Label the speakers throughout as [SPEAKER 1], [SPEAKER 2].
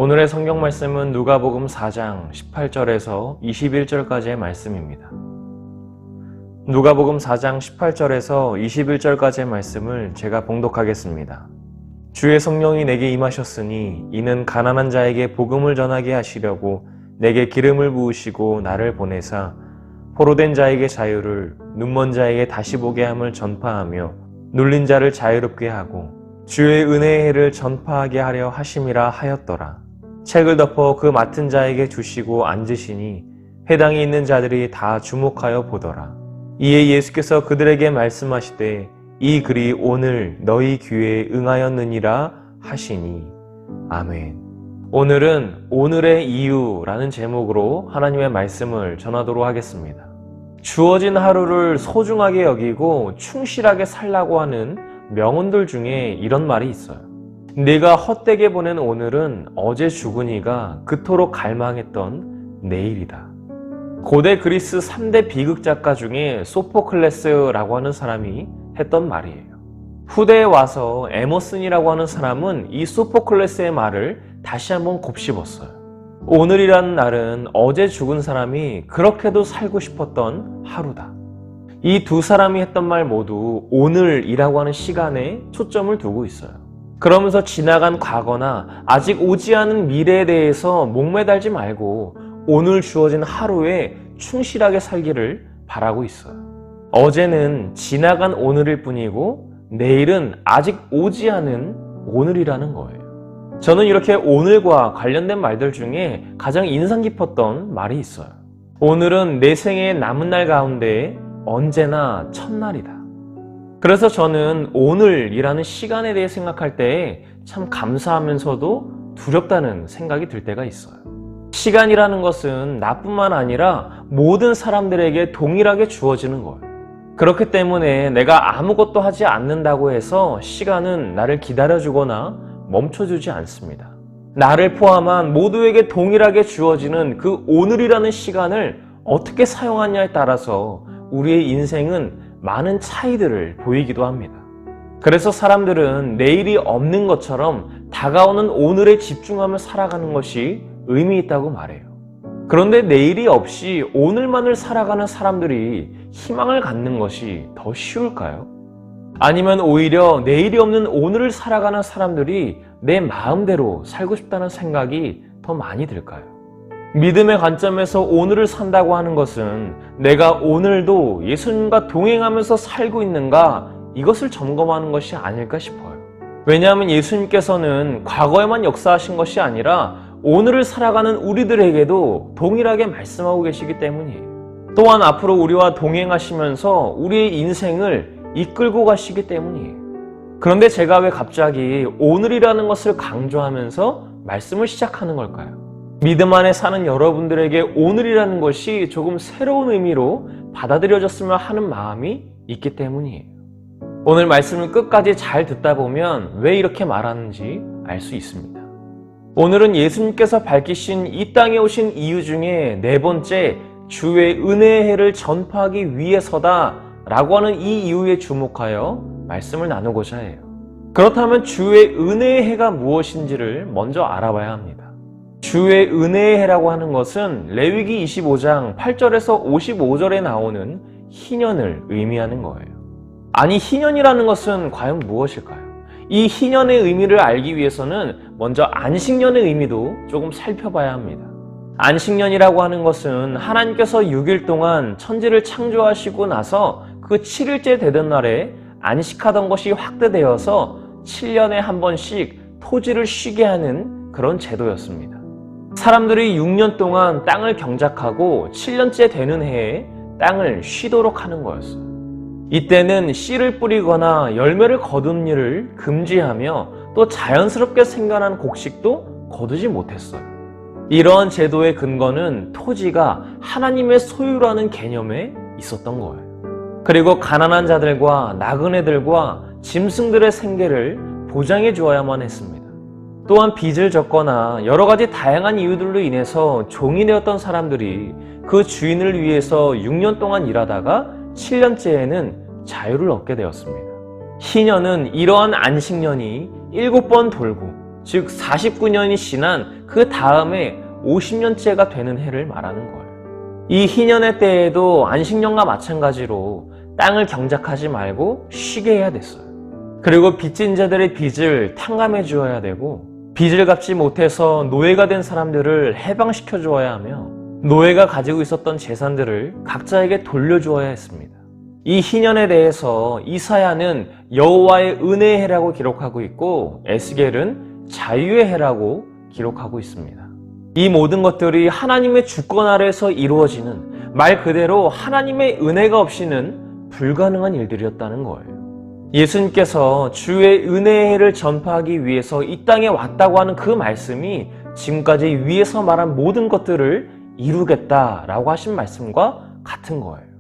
[SPEAKER 1] 오늘의 성경 말씀은 누가복음 4장 18절에서 21절까지의 말씀입니다. 누가복음 4장 18절에서 21절까지의 말씀을 제가 봉독하겠습니다. 주의 성령이 내게 임하셨으니 이는 가난한 자에게 복음을 전하게 하시려고 내게 기름을 부으시고 나를 보내사 포로된 자에게 자유를, 눈먼 자에게 다시 보게 함을 전파하며 눌린 자를 자유롭게 하고 주의 은혜의 해를 전파하게 하려 하심이라 하였더라. 책을 덮어 그 맡은 자에게 주시고 앉으시니 회당에 있는 자들이 다 주목하여 보더라. 이에 예수께서 그들에게 말씀하시되 이 글이 오늘 너희 귀에 응하였느니라 하시니 아멘. 오늘은 오늘의 이유라는 제목으로 하나님의 말씀을 전하도록 하겠습니다. 주어진 하루를 소중하게 여기고 충실하게 살라고 하는 명언들 중에 이런 말이 있어요. 네가 헛되게 보낸 오늘은 어제 죽으니가 그토록 갈망했던 내일이다. 고대 그리스 3대 비극 작가 중에 소포클레스라고 하는 사람이 했던 말이에요. 후대에 와서 에머슨이라고 하는 사람은 이 소포클레스의 말을 다시 한번 곱씹었어요. 오늘이라는 날은 어제 죽은 사람이 그렇게도 살고 싶었던 하루다. 이 두 사람이 했던 말 모두 오늘이라고 하는 시간에 초점을 두고 있어요. 그러면서 지나간 과거나 아직 오지 않은 미래에 대해서 목매달지 말고 오늘 주어진 하루에 충실하게 살기를 바라고 있어요. 어제는 지나간 오늘일 뿐이고 내일은 아직 오지 않은 오늘이라는 거예요. 저는 이렇게 오늘과 관련된 말들 중에 가장 인상 깊었던 말이 있어요. 오늘은 내 생의 남은 날 가운데 언제나 첫날이다. 그래서 저는 오늘이라는 시간에 대해 생각할 때 참 감사하면서도 두렵다는 생각이 들 때가 있어요. 시간이라는 것은 나뿐만 아니라 모든 사람들에게 동일하게 주어지는 거예요. 그렇기 때문에 내가 아무것도 하지 않는다고 해서 시간은 나를 기다려주거나 멈춰주지 않습니다. 나를 포함한 모두에게 동일하게 주어지는 그 오늘이라는 시간을 어떻게 사용하냐에 따라서 우리의 인생은 많은 차이들을 보이기도 합니다. 그래서 사람들은 내일이 없는 것처럼 다가오는 오늘에 집중하며 살아가는 것이 의미 있다고 말해요. 그런데 내일이 없이 오늘만을 살아가는 사람들이 희망을 갖는 것이 더 쉬울까요? 아니면 오히려 내일이 없는 오늘을 살아가는 사람들이 내 마음대로 살고 싶다는 생각이 더 많이 들까요? 믿음의 관점에서 오늘을 산다고 하는 것은 내가 오늘도 예수님과 동행하면서 살고 있는가 이것을 점검하는 것이 아닐까 싶어요. 왜냐하면 예수님께서는 과거에만 역사하신 것이 아니라 오늘을 살아가는 우리들에게도 동일하게 말씀하고 계시기 때문이에요. 또한 앞으로 우리와 동행하시면서 우리의 인생을 이끌고 가시기 때문이에요. 그런데 제가 왜 갑자기 오늘이라는 것을 강조하면서 말씀을 시작하는 걸까요? 믿음 안에 사는 여러분들에게 오늘이라는 것이 조금 새로운 의미로 받아들여졌으면 하는 마음이 있기 때문이에요. 오늘 말씀을 끝까지 잘 듣다 보면 왜 이렇게 말하는지 알 수 있습니다. 오늘은 예수님께서 밝히신 이 땅에 오신 이유 중에 네 번째, 주의 은혜의 해를 전파하기 위해서다 라고 하는 이 이유에 주목하여 말씀을 나누고자 해요. 그렇다면 주의 은혜의 해가 무엇인지를 먼저 알아봐야 합니다. 주의 은혜의 해라고 하는 것은 레위기 25장 8절에서 55절에 나오는 희년을 의미하는 거예요. 아니, 희년이라는 것은 과연 무엇일까요? 이 희년의 의미를 알기 위해서는 먼저 안식년의 의미도 조금 살펴봐야 합니다. 안식년이라고 하는 것은 하나님께서 6일 동안 천지를 창조하시고 나서 그 7일째 되던 날에 안식하던 것이 확대되어서 7년에 한 번씩 토지를 쉬게 하는 그런 제도였습니다. 사람들이 6년 동안 땅을 경작하고 7년째 되는 해에 땅을 쉬도록 하는 거였어요. 이때는 씨를 뿌리거나 열매를 거두는 일을 금지하며 또 자연스럽게 생겨난 곡식도 거두지 못했어요. 이러한 제도의 근거는 토지가 하나님의 소유라는 개념에 있었던 거예요. 그리고 가난한 자들과 나그네들과 짐승들의 생계를 보장해 주어야만 했습니다. 또한 빚을 졌거나 여러 가지 다양한 이유들로 인해서 종이 되었던 사람들이 그 주인을 위해서 6년 동안 일하다가 7년째에는 자유를 얻게 되었습니다. 희년은 이러한 안식년이 7번 돌고 즉 49년이 지난 그 다음에 50년째가 되는 해를 말하는 거예요. 이 희년의 때에도 안식년과 마찬가지로 땅을 경작하지 말고 쉬게 해야 됐어요. 그리고 빚진 자들의 빚을 탕감해 주어야 되고, 빚을 갚지 못해서 노예가 된 사람들을 해방시켜 주어야 하며, 노예가 가지고 있었던 재산들을 각자에게 돌려주어야 했습니다. 이 희년에 대해서 이사야는 여호와의 은혜의 해라고 기록하고 있고, 에스겔은 자유의 해라고 기록하고 있습니다. 이 모든 것들이 하나님의 주권 아래에서 이루어지는, 말 그대로 하나님의 은혜가 없이는 불가능한 일들이었다는 거예요. 예수님께서 주의 은혜의 해를 전파하기 위해서 이 땅에 왔다고 하는 그 말씀이 지금까지 위에서 말한 모든 것들을 이루겠다라고 하신 말씀과 같은 거예요.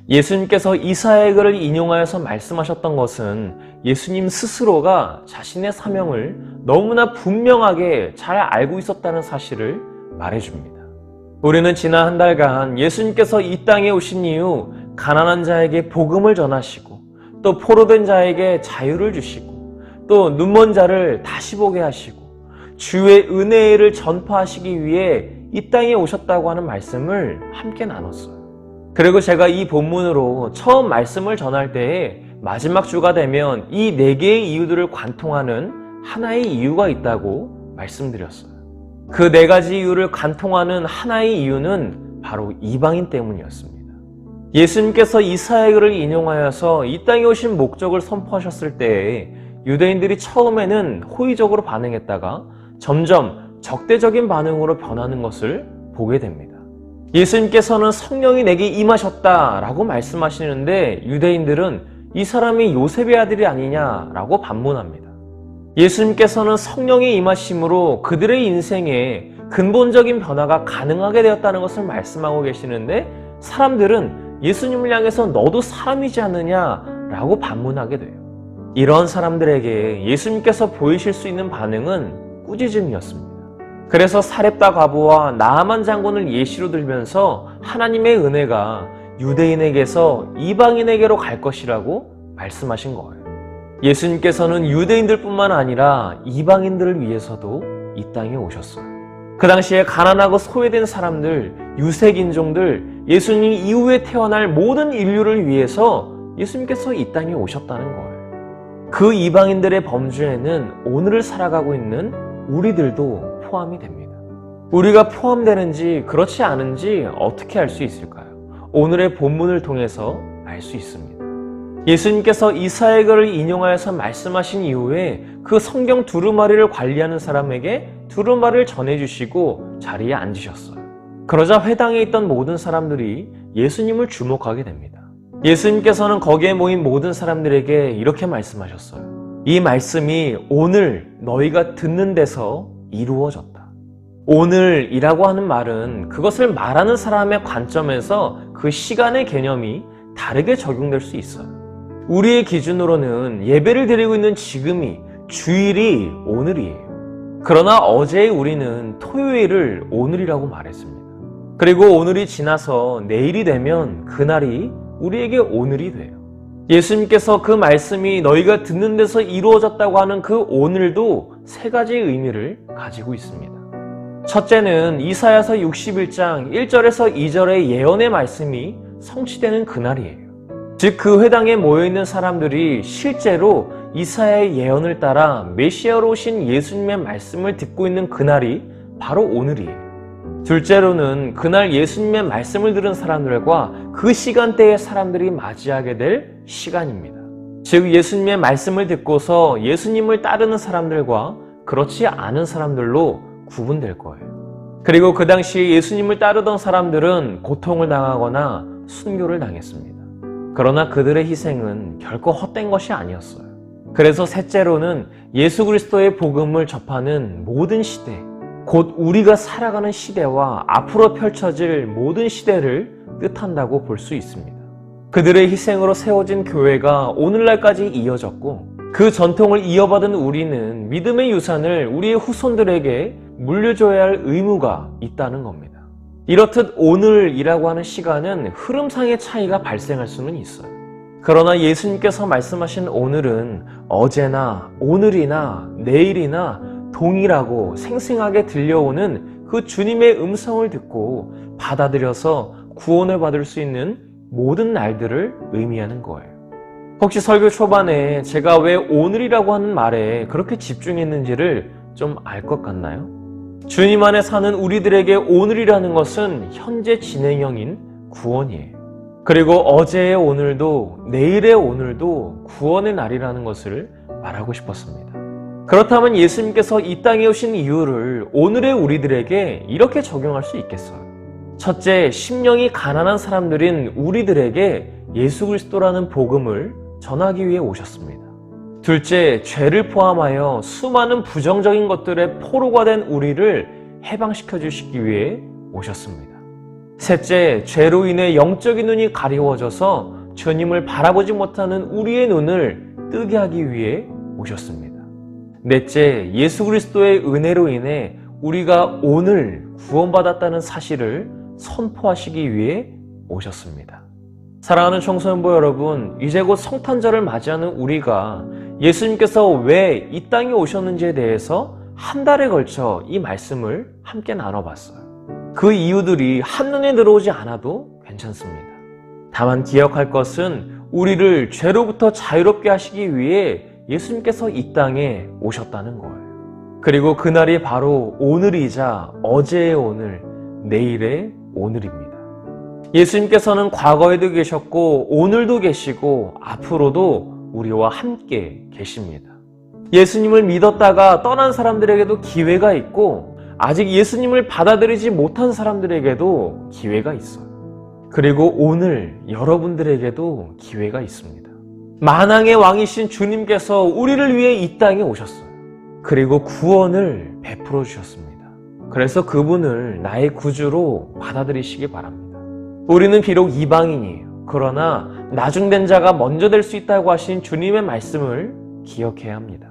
[SPEAKER 1] 예수님께서 이사야의 글을 인용하여서 말씀하셨던 것은 예수님 스스로가 자신의 사명을 너무나 분명하게 잘 알고 있었다는 사실을 말해줍니다. 우리는 지난 한 달간 예수님께서 이 땅에 오신 이후 가난한 자에게 복음을 전하시고, 또 포로된 자에게 자유를 주시고, 또 눈먼 자를 다시 보게 하시고, 주의 은혜를 전파하시기 위해 이 땅에 오셨다고 하는 말씀을 함께 나눴어요. 그리고 제가 이 본문으로 처음 말씀을 전할 때에 마지막 주가 되면 이 4개의 이유들을 관통하는 하나의 이유가 있다고 말씀드렸어요. 그 4가지 이유를 관통하는 하나의 이유는 바로 이방인 때문이었습니다. 예수님께서 이사야의 글을 인용하여서 이 땅에 오신 목적을 선포하셨을 때에 유대인들이 처음에는 호의적으로 반응했다가 점점 적대적인 반응으로 변하는 것을 보게 됩니다. 예수님께서는 성령이 내게 임하셨다라고 말씀하시는데 유대인들은 이 사람이 요셉의 아들이 아니냐라고 반문합니다. 예수님께서는 성령의 임하심으로 그들의 인생에 근본적인 변화가 가능하게 되었다는 것을 말씀하고 계시는데, 사람들은 예수님을 향해서 너도 사람이지 않느냐라고 반문하게 돼요. 이런 사람들에게 예수님께서 보이실 수 있는 반응은 꾸짖음이었습니다. 그래서 사렙다 과부와 나아만 장군을 예시로 들면서 하나님의 은혜가 유대인에게서 이방인에게로 갈 것이라고 말씀하신 거예요. 예수님께서는 유대인들뿐만 아니라 이방인들을 위해서도 이 땅에 오셨어요. 그 당시에 가난하고 소외된 사람들, 유색인종들, 예수님 이후에 태어날 모든 인류를 위해서 예수님께서 이 땅에 오셨다는 거예요. 그 이방인들의 범주에는 오늘을 살아가고 있는 우리들도 포함이 됩니다. 우리가 포함되는지 그렇지 않은지 어떻게 알 수 있을까요? 오늘의 본문을 통해서 알 수 있습니다. 예수님께서 이사야의 글을 인용하여서 말씀하신 이후에 그 성경 두루마리를 관리하는 사람에게 두루마리를 전해주시고 자리에 앉으셨어요. 그러자 회당에 있던 모든 사람들이 예수님을 주목하게 됩니다. 예수님께서는 거기에 모인 모든 사람들에게 이렇게 말씀하셨어요. 이 말씀이 오늘 너희가 듣는 데서 이루어졌다. 오늘이라고 하는 말은 그것을 말하는 사람의 관점에서 그 시간의 개념이 다르게 적용될 수 있어요. 우리의 기준으로는 예배를 드리고 있는 지금이, 주일이 오늘이에요. 그러나 어제의 우리는 토요일을 오늘이라고 말했습니다. 그리고 오늘이 지나서 내일이 되면 그날이 우리에게 오늘이 돼요. 예수님께서 그 말씀이 너희가 듣는 데서 이루어졌다고 하는 그 오늘도 3가지의 의미를 가지고 있습니다. 첫째는 이사야서 61장 1절에서 2절의 예언의 말씀이 성취되는 그날이에요. 즉 그 회당에 모여있는 사람들이 실제로 이사야의 예언을 따라 메시아로 오신 예수님의 말씀을 듣고 있는 그날이 바로 오늘이에요. 둘째로는 그날 예수님의 말씀을 들은 사람들과 그 시간대의 사람들이 맞이하게 될 시간입니다. 즉 예수님의 말씀을 듣고서 예수님을 따르는 사람들과 그렇지 않은 사람들로 구분될 거예요. 그리고 그 당시 예수님을 따르던 사람들은 고통을 당하거나 순교를 당했습니다. 그러나 그들의 희생은 결코 헛된 것이 아니었어요. 그래서 셋째로는 예수 그리스도의 복음을 접하는 모든 시대, 곧 우리가 살아가는 시대와 앞으로 펼쳐질 모든 시대를 뜻한다고 볼 수 있습니다. 그들의 희생으로 세워진 교회가 오늘날까지 이어졌고, 그 전통을 이어받은 우리는 믿음의 유산을 우리의 후손들에게 물려줘야 할 의무가 있다는 겁니다. 이렇듯 오늘이라고 하는 시간은 흐름상의 차이가 발생할 수는 있어요. 그러나 예수님께서 말씀하신 오늘은 어제나 오늘이나 내일이나 동일하고 생생하게 들려오는 그 주님의 음성을 듣고 받아들여서 구원을 받을 수 있는 모든 날들을 의미하는 거예요. 혹시 설교 초반에 제가 왜 오늘이라고 하는 말에 그렇게 집중했는지를 좀 알 것 같나요? 주님 안에 사는 우리들에게 오늘이라는 것은 현재 진행형인 구원이에요. 그리고 어제의 오늘도 내일의 오늘도 구원의 날이라는 것을 말하고 싶었습니다. 그렇다면 예수님께서 이 땅에 오신 이유를 오늘의 우리들에게 이렇게 적용할 수 있겠어요. 첫째, 심령이 가난한 사람들인 우리들에게 예수 그리스도라는 복음을 전하기 위해 오셨습니다. 둘째, 죄를 포함하여 수많은 부정적인 것들의 포로가 된 우리를 해방시켜 주시기 위해 오셨습니다. 셋째, 죄로 인해 영적인 눈이 가리워져서 주님을 바라보지 못하는 우리의 눈을 뜨게 하기 위해 오셨습니다. 넷째, 예수 그리스도의 은혜로 인해 우리가 오늘 구원받았다는 사실을 선포하시기 위해 오셨습니다. 사랑하는 청소년부 여러분, 이제 곧 성탄절을 맞이하는 우리가 예수님께서 왜 이 땅에 오셨는지에 대해서 한 달에 걸쳐 이 말씀을 함께 나눠봤어요. 그 이유들이 한눈에 들어오지 않아도 괜찮습니다. 다만 기억할 것은 우리를 죄로부터 자유롭게 하시기 위해 예수님께서 이 땅에 오셨다는 거예요. 그리고 그날이 바로 오늘이자 어제의 오늘, 내일의 오늘입니다. 예수님께서는 과거에도 계셨고 오늘도 계시고 앞으로도 우리와 함께 계십니다. 예수님을 믿었다가 떠난 사람들에게도 기회가 있고 아직 예수님을 받아들이지 못한 사람들에게도 기회가 있어요. 그리고 오늘 여러분들에게도 기회가 있습니다. 만왕의 왕이신 주님께서 우리를 위해 이 땅에 오셨어요. 그리고 구원을 베풀어 주셨습니다. 그래서 그분을 나의 구주로 받아들이시기 바랍니다. 우리는 비록 이방인이에요. 그러나 나중된 자가 먼저 될 수 있다고 하신 주님의 말씀을 기억해야 합니다.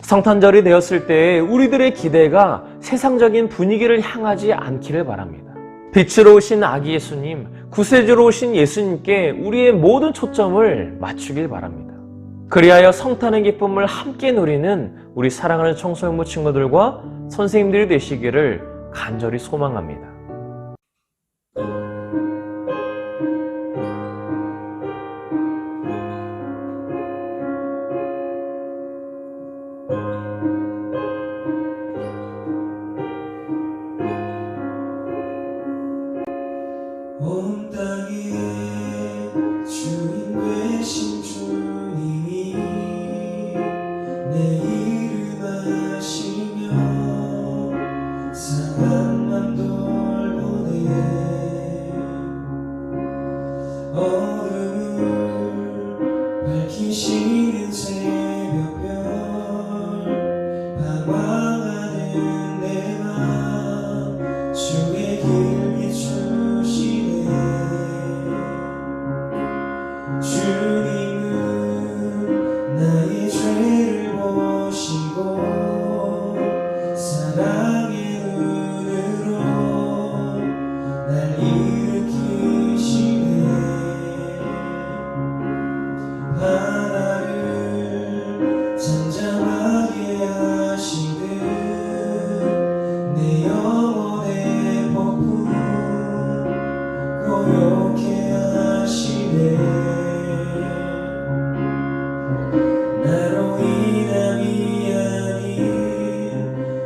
[SPEAKER 1] 성탄절이 되었을 때 우리들의 기대가 세상적인 분위기를 향하지 않기를 바랍니다. 빛으로 오신 아기 예수님, 구세주로 오신 예수님께 우리의 모든 초점을 맞추길 바랍니다. 그리하여 성탄의 기쁨을 함께 누리는 우리 사랑하는 청소년부 친구들과 선생님들이 되시기를 간절히 소망합니다.
[SPEAKER 2] 온 땅에 주인 되신 주님이 내 이름 아시며 사랑만 돌보네. 어둠을 밝히시는 새벽별 방황하는 내 맘 주의 길 비추시네. 주님은 나의 죄를 보시고 사랑의 눈으로 날 일으키시네. 바다를 잠잠하게 하시듯 내 영혼의 폭풍 고요케 하시네. 나로 인함이 아닌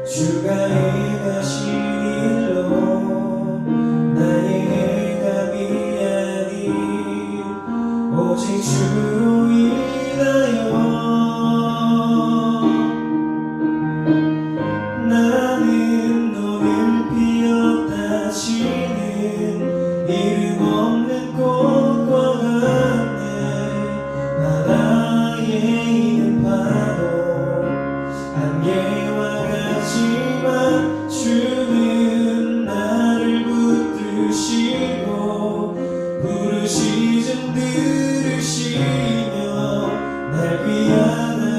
[SPEAKER 2] 주가 행하신 일로 나의 행함이 아닌 오직 주로 인하여 나는 너를 피었다 치는 이름 없는 꽃과 같네. 바다에 있는 파도 안개와 같지만 주는 나를 붙드시고 부르시즘 들으시며 날 위하여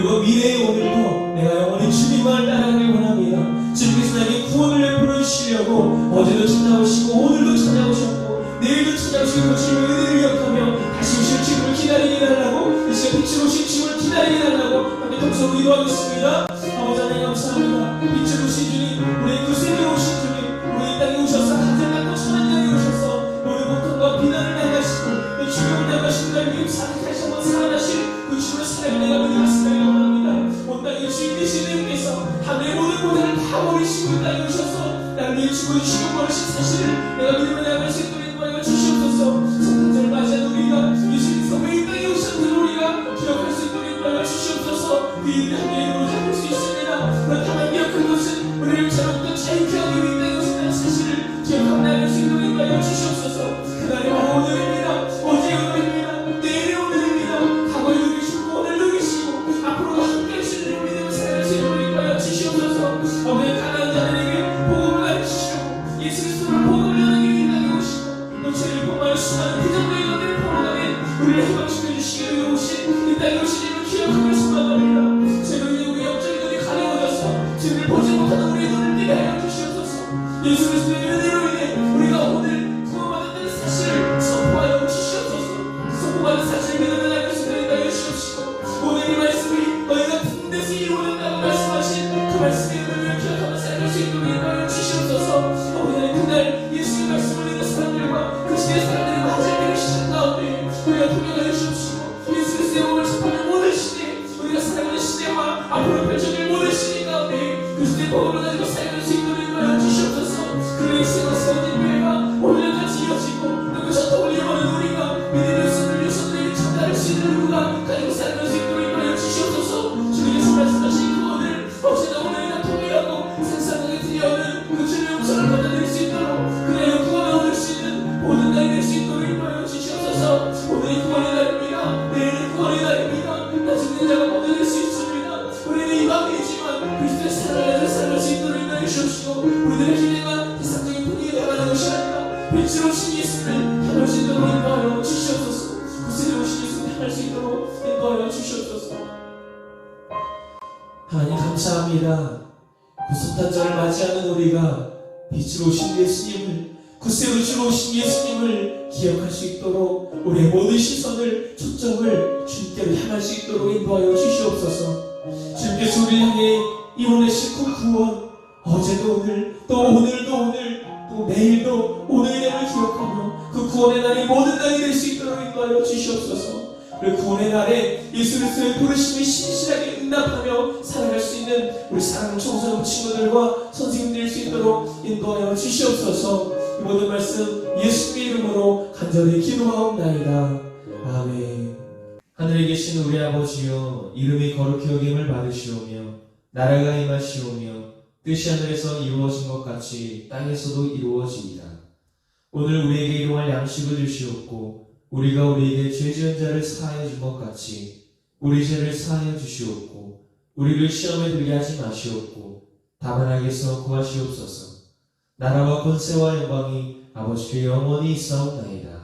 [SPEAKER 2] 그리고 미래의 오늘도 내가 영원히 주님만을 따라가길 원합니다. 주님께서 나에게 구원을 베풀어 주시려고 어제도 찾아오시고 오늘도 찾아오셨고 내일도 찾아오시고 그 주님의 은혜를 기억하며 다시 오실 주님을 기다리게 달라고 이 시간 빛으로 오실 주님을 기다리게 달라고 함께 동서 기도하겠습니다. 아버지 하나님 감사합니다. 빛으로 오신 주님, 우리의 구세주로 오신 주님, 우리 땅에 오셔서 하늘 땅과 천한 땅에 오셔서 모든 고통과 비난을 나가시고 이 죽음을 나가신 날 위해 다시 한번 살아나실 그 주님의 사랑을 내가 믿었습니다. 원합니다. 온 땅에 주인 되신 주님께서 하늘의 모든 고난을 다 버리시고 이 땅에 오셔서 나를 위해 죽어주시고 버리신 사실을 내가 믿으며 나아갈 수 있도록 인도하여 주시옵소서. 성탄절을 맞이한 우리가 예수님께서 왜 이 땅에 오셨는지 우리가 기억할 수 있도록 인도하여 주시옵소서. 그 일을 함께 이루어 잡을 수 있습니다. 그렇다면 기억할 것은 우리를 죄로부터 자유케 하기 위해 이 땅에 오셨다는 사실을 기억하며 나아갈 수 있도록 인도하여 주시옵소서. 그날이 바로 오늘입니다. 어제의 오늘입니다. 내일의 오늘입니다. 과거에 누리시고 오늘 누리시고 앞으로도 함께 하시는 줄 믿으며 살아갈 수 있도록 인도하여 주시옵소서. 아버지 가난한 자들에게 복음을 가르치시고 예수 그리스도를 복음을 전하기 위해 이 땅에 오시고 또 죄를 범하여 수많은 비정도의 것들을 포로가면 우리를 해방시켜 주시기 위해 오신 이 땅에 오신 이를 기억하며 순간합니다. 죄로 인해 우리 영적인 눈이 가려워져서 죄를 보지 못하는 우리의 눈을 뜨게 하여 주시옵소서. 예수 그리스도의 은혜로 인해 우리가 오늘 구원받았다는 사실을 선포하여 주시옵소서. 선포받은 사실을 믿으며 나아갈 수 있도록 인도하여 주시옵시고 오늘 이 말씀이 너희가 듣는 데서 이루어졌다고 말씀하신 그 말씀의 은혜를 기억하며 살아갈 수 있도록 인도하여 주시옵소서. 오늘 그날 예수의 말씀을 듣는 사람들과 그 시대의 사람들과 하나님의 시간 가운데 우리가 동행하여 주옵시고 예수 그리스도의 몸을 접하는 모든 시대 우리가 살아가는 시대와 앞으로 펼쳐질 모든 시대 가운데 그 시대의 복음을 가지고 살아갈 수 있도록 인도하여 주시옵소서. 그의 생활 세워진 교회가 오늘까지 이어지고 그 전통을 이루어가는 우리가 믿음의 손을 유선되게 전달할 수 있는 누가 가지고 살아갈 수 있도록 인도하여 주시옵소서. 주님께서 말씀하신 그 오늘 어제나 오늘이나 동일하고 생생하게 들려오는 그 주님의 음성을 받아들일 수 있도록 그래야 구원을 얻을 수 있는 모든 날이 될 수 있도록 인도하여 주시옵소서. 오늘이 구원의 날입니다. 내일은 구원의 날입니다. 나중에 자가 얻어낼 수 있습니다. 우리는 이 밤이지만 그리스도의 사랑을 살아갈 수 있도록 인도해 주시옵시고 우리들의 기대가 세상적인 분위기에 나가는 것이 아니라 빛으로 오신 예수를 향할 수 있도록 인도하여 주시옵소서. 구세주로 오신 예수를 향할 수 있도록 인도하여 주시옵소서. 하나님 감사합니다. 그 성탄절을 맞이하는 우리가 빛으로 오신 예수님을 구세주로 주로 오신 예수님을 기억할 수 있도록 우리의 모든 시선을 초점을 주님께로 향할 수 있도록 인도하여 주시옵소서. 주님께서 우리를 향해 이루어내신 그 구원 어제도 오늘 또 오늘도 오늘 또 내일도 오늘의 날을 기억하며 그 구원의 날이 모든 날이 될 수 있도록 인도하여 주시옵소서. 그 구원의 날에 예수 그리스도의 부르심에 신실하게 응답하며 살아갈 수 있는 우리 사랑하는 청소년 친구들과 선생님들 될 수 있도록 인도하여 주시옵소서. 이 모든 말씀 예수님의 이름으로 간절히 기도하옵나이다. 아멘. 하늘에 계신 우리 아버지여 이름이 거룩히 여김을 받으시오며 나라가 임하시오며 뜻이 하늘에서 이루어진 것 같이 땅에서도 이루어지이다. 오늘 우리에게 일용할 양식을 주시옵고 우리가 우리에게 죄 지은 자를 사하여 준 것 같이 우리 죄를 사하여 주시옵고 우리를 시험에 들게 하지 마시옵고 다만 악에서 구하시옵소서. 나라와 권세와 영광이 아버지께 영원히 있사옵나이다.